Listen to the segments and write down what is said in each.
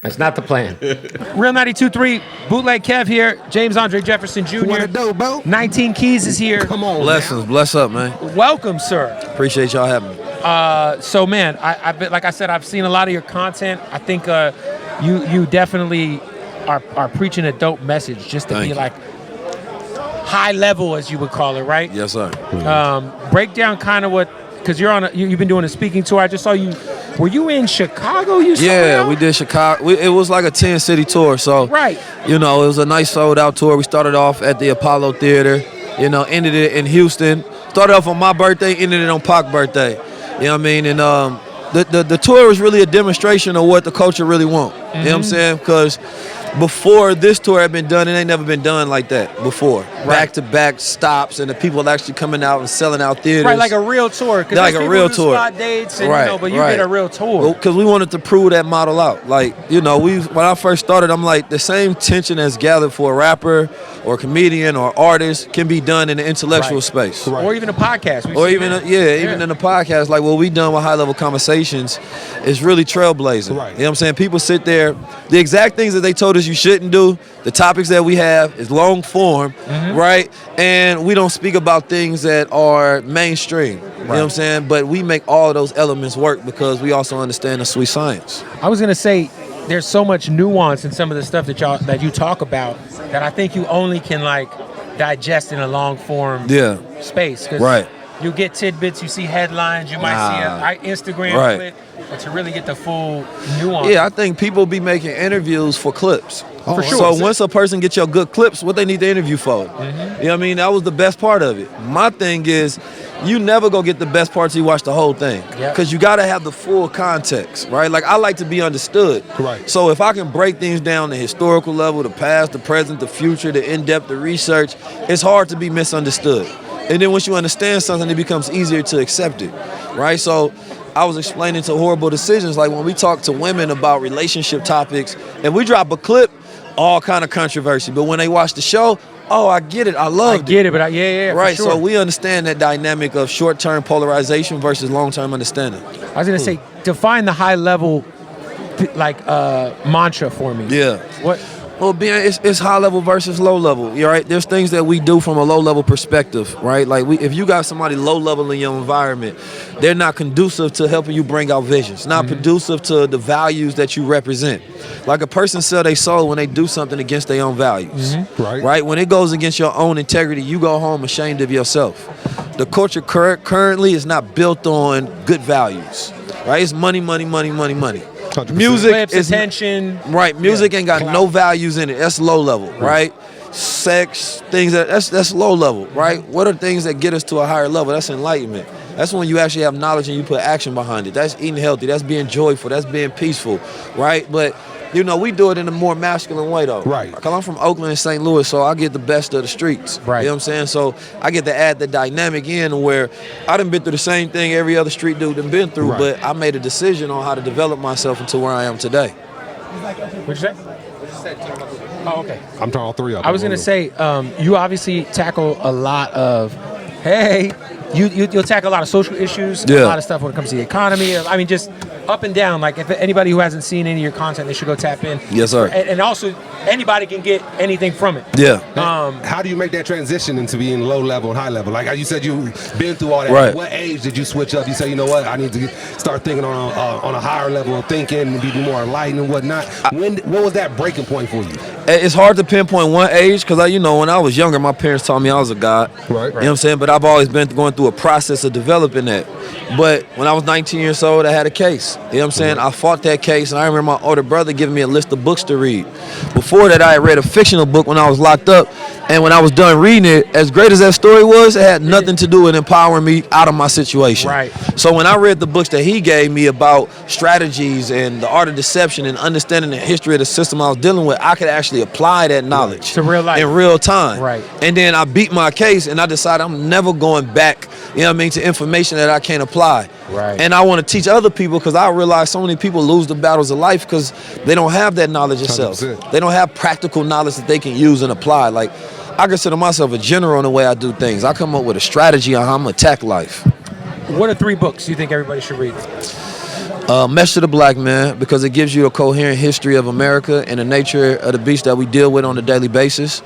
That's not the plan. Real 92.3, Bootleg Kev here. James Andre Jefferson Jr. What it do, bro? 19 Keys is here. Come on, Blessings, bless up, man. Welcome, sir. Appreciate y'all having me. So, man, I've been, like I said, I've seen a lot of your content. I think you definitely are preaching a dope message, just to Thank be you. like high level, as you would call it, right? Yes, sir. Break down kind of what, because you've been doing a speaking tour. I just saw you. Were you in Chicago? Yeah, we did Chicago. It was like a 10-city tour, so Right. You know, it was a nice sold-out tour. We started off at the Apollo Theater, you know, ended it in Houston. Started off on my birthday, ended it on Pac's birthday. You know what I mean? And the tour was really a demonstration of what the culture really want. You know what I'm saying? Because before this tour had been done, it ain't never been done like that before. Back-to-back stops, and the people actually coming out and selling out theaters. Right, like a real tour. Cause Like a real tour. Spot dates, and, Right, but you right. did a real tour. Because we wanted to prove that model out. Like, you know, when I first started, I'm like, the same tension that's gathered for a rapper or comedian or artist can be done in the intellectual Right. space. Right. Or even a podcast. We've Or seen even, that. even in the podcast, like what we done with high-level conversations is really trailblazing. Right. You know what I'm saying? People sit there, the exact things that they told us you shouldn't do, the topics that we have is long form, right? And we don't speak about things that are mainstream. You know what I'm saying? But we make all of those elements work because we also understand the sweet science. I was gonna say, there's so much nuance in some of the stuff that you talk about that I think you only can like digest in a long form Yeah. space. 'Cause Right. you get tidbits, you see headlines, you might see an Instagram Right. clip, but to really get the full nuance. Yeah, I think people be making interviews for clips. For sure. So once a person gets your good clips, what they need the interview for? You know what I mean? That was the best part of it. My thing is, you never go get the best parts till you watch the whole thing. Yep. Because you got to have the full context, right? Like, I like to be understood. Right. So if I can break things down the historical level, the past, the present, the future, the in-depth, the research, it's hard to be misunderstood. And then once you understand something, it becomes easier to accept it, right? So I was explaining to Horrible Decisions, like when we talk to women about relationship topics, and we drop a clip, all kind of controversy. But when they watch the show, oh, I get it, I I loved it. get it, but yeah, Right, for sure. so we understand that dynamic of short-term polarization versus long-term understanding. I was gonna say, define the high level, mantra for me. Yeah. What? Well, it's high level versus low level. You right? There's things that we do from a low level perspective, right? Like if you got somebody low level in your environment, they're not conducive to helping you bring out visions. Not conducive to the values that you represent. Like a person sell their soul when they do something against their own values. Right. Right? When it goes against your own integrity, you go home ashamed of yourself. The culture currently is not built on good values. Right? It's money, money, money, money, money. 100%. Music Clips, is attention. right. Music ain't got Clout. no values in it. That's low level, right? Sex, things that's low level, right? What are things that get us to a higher level? That's enlightenment. That's when you actually have knowledge and you put action behind it. That's eating healthy. That's being joyful. That's being peaceful, right? But you know, we do it in a more masculine way, though. Right. Because I'm from Oakland and St. Louis, so I get the best of the streets. Right. You know what I'm saying? So I get to add the dynamic in where I done been through the same thing every other street dude done been through, Right. but I made a decision on how to develop myself into where I am today. What'd you say? Oh, okay. I'm talking all three of them. I was gonna say, you obviously tackle a lot of, you'll tackle a lot of social issues, a Yeah. lot of stuff when it comes to the economy. I mean, just up and down. Like, if anybody who hasn't seen any of your content, they should go tap in. Yes, sir. And also, anybody can get anything from it. Yeah. How do you make that transition into being low level and high level? Like you said, you've been through all that. Right. At what age did you switch up? You say, you know what, I need to start thinking on a higher level of thinking and be more enlightened and whatnot. What was that breaking point for you? It's hard to pinpoint one age because, you know, when I was younger, my parents taught me I was a god. Right. You know what I'm saying? But I've always been going through a process of developing that. But when I was 19 years old, I had a case. You know what I'm saying? I fought that case, and I remember my older brother giving me a list of books to read. Before that, I had read a fictional book when I was locked up, and when I was done reading it, as great as that story was, it had nothing to do with empowering me out of my situation. Right. So when I read the books that he gave me about strategies and the art of deception and understanding the history of the system I was dealing with, I could actually apply that knowledge To real life. in real time. Right. And then I beat my case, and I decided I'm never going back, you know what I mean, to information that I can't apply. Right. And I want to teach other people because I realize so many people lose the battles of life because they don't have that knowledge themselves. 100%. They don't have practical knowledge that they can use and apply. Like, I consider myself a general in the way I do things. I come up with a strategy on how I'm going to attack life. What are 3 books you think everybody should read? Mesh to the Black Man, because it gives you a coherent history of America and the nature of the beast that we deal with on a daily basis.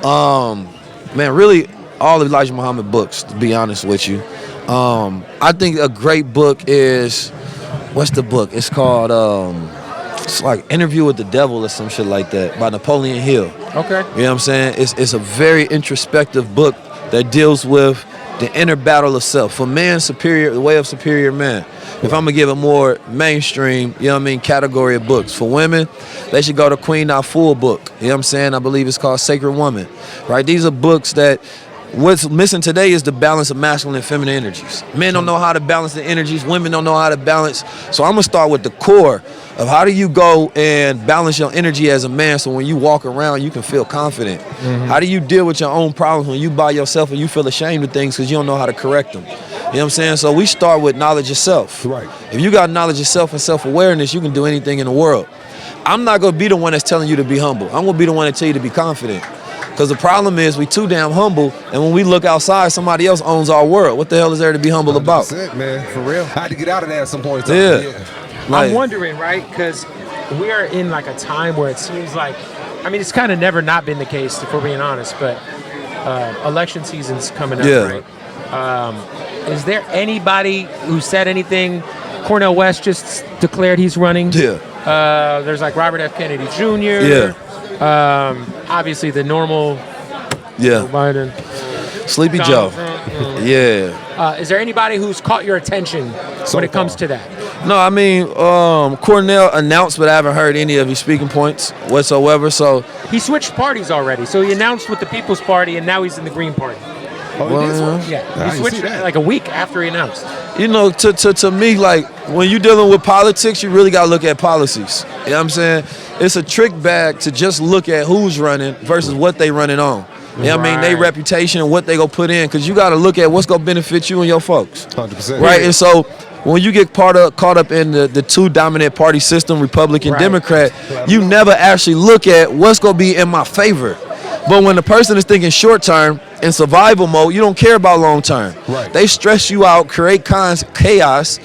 Man, really, all Elijah Muhammad books, to be honest with you. I think a great book is, what's the book? It's called, it's like Interview with the Devil or some shit like that by Napoleon Hill. Okay. You know what I'm saying? It's a very introspective book that deals with the inner battle of self. For man superior, the way of superior man. If I'm gonna give a more mainstream, you know what I mean, category of books. For women, they should go to Queen Afua book. You know what I'm saying? I believe it's called Sacred Woman. Right? These are books that what's missing today is the balance of masculine and feminine energies. Men don't know how to balance the energies. Women don't know how to balance. So I'm gonna start with the core of how do you go and balance your energy as a man, so when you walk around you can feel confident. How do you deal with your own problems when you by yourself and you feel ashamed of things because you don't know how to correct them? You know what I'm saying? So we start with knowledge of self. Right. If you got knowledge of self and self-awareness, you can do anything in the world. I'm not gonna be the one that's telling you to be humble. I'm gonna be the one that tell you to be confident. Because the problem is we too damn humble, and when we look outside, somebody else owns our world. What the hell is there to be humble about? 100%, man, for real. I had to get out of that at some point. Yeah. I'm wondering, right? Because we are in like a time where it seems like, I mean, it's kind of never not been the case, if we're being honest, but election season's coming up, Yeah. right? Is there anybody who said anything? Cornel West just declared he's running. Yeah. There's like Robert F. Kennedy Jr. Yeah. Obviously the normal Yeah. Biden. Sleepy Donald Joe. Trump. Yeah. Is there anybody who's caught your attention when it comes to that? No, I mean, Cornell announced, but I haven't heard any of his speaking points whatsoever. So, He switched parties already. So he announced with the People's Party, and now he's in the Green Party. Oh, Well, it is one? Yeah, I he didn't switched see that. like a week after he announced. you know, to me, like, when you're dealing with politics, you really got to look at policies. You know what I'm saying? It's a trick bag to just look at who's running versus what they running on. You know what I mean? Their Right. reputation and what they gonna put in, because you got to look at what's gonna benefit you and your folks. 100%. Right? And so when you get caught up in the two dominant party system, Republican, Right. Democrat, you never actually look at what's gonna be in my favor. But when the person is thinking short term in survival mode, you don't care about long term. Right. They stress you out, create chaos,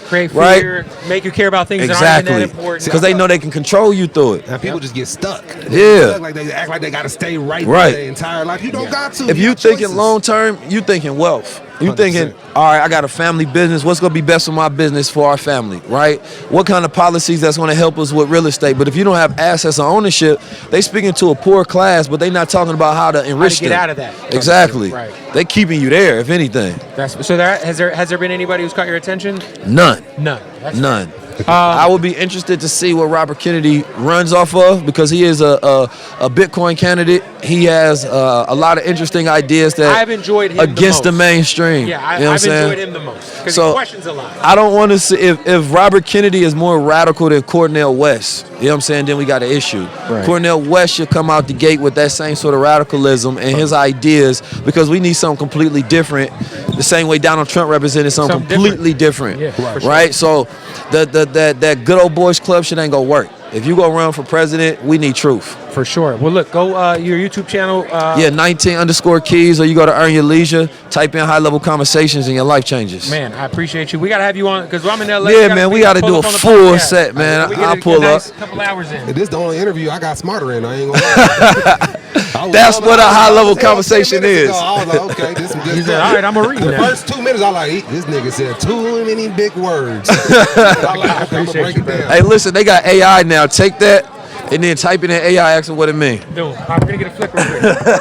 Create right? fear, make you care about things that Exactly, aren't even that important. because they know they can control you through it. And people just get stuck. Yeah. They act like they got to stay right Right. their entire life. You don't got to. If you got thinking choices. long term, you thinking wealth. You 100%. thinking, all right, I got a family business. What's gonna be best for my business for our family, right? What kind of policies that's gonna help us with real estate? But if you don't have assets or ownership, they speaking to a poor class, but they not talking about how to enrich get them. out of that. Exactly. Right. They keeping you there, if anything. So has there been anybody who's caught your attention? None. None. That's None. I would be interested to see what Robert Kennedy runs off of, because he is a Bitcoin candidate. He has a lot of interesting ideas that I've enjoyed him against the the most. mainstream. Yeah, You know what I'm I've saying? enjoyed him the most because So, he questions a lot. I don't want to see if Robert Kennedy is more radical than Cornel West. You know what I'm saying? Then we got an issue. Right. Cornel West should come out the gate with that same sort of radicalism and his ideas, because we need something completely different. The same way Donald Trump represented something Something completely different. Yeah, for sure. Right? So that good old boys club shit ain't gonna work. If you go run for president, we need truth. For sure. Well, look, go your YouTube channel. Yeah, 19_keys, or you go to Earn Your Leisure, type in high level conversations, and your life changes. Man, I appreciate you. We gotta have you on because I'm in LA. Yeah, man, we got to pull do a up on the full podcast. set, man. We get I'll a pull nice up. couple hours in. This is the only interview I got smarter in. I ain't gonna lie. That's what a high-level conversation 10 minutes is. ago, I was like, okay, this is good. He said, all right, I'm going to read The now. first 2 minutes, I like, this nigga said too many big words. I like, I'm gonna appreciate break you, it down. Hey, listen, they got AI now. Take that and then type in AI, ask them what it means. Dude, we're going to get a flick real quick.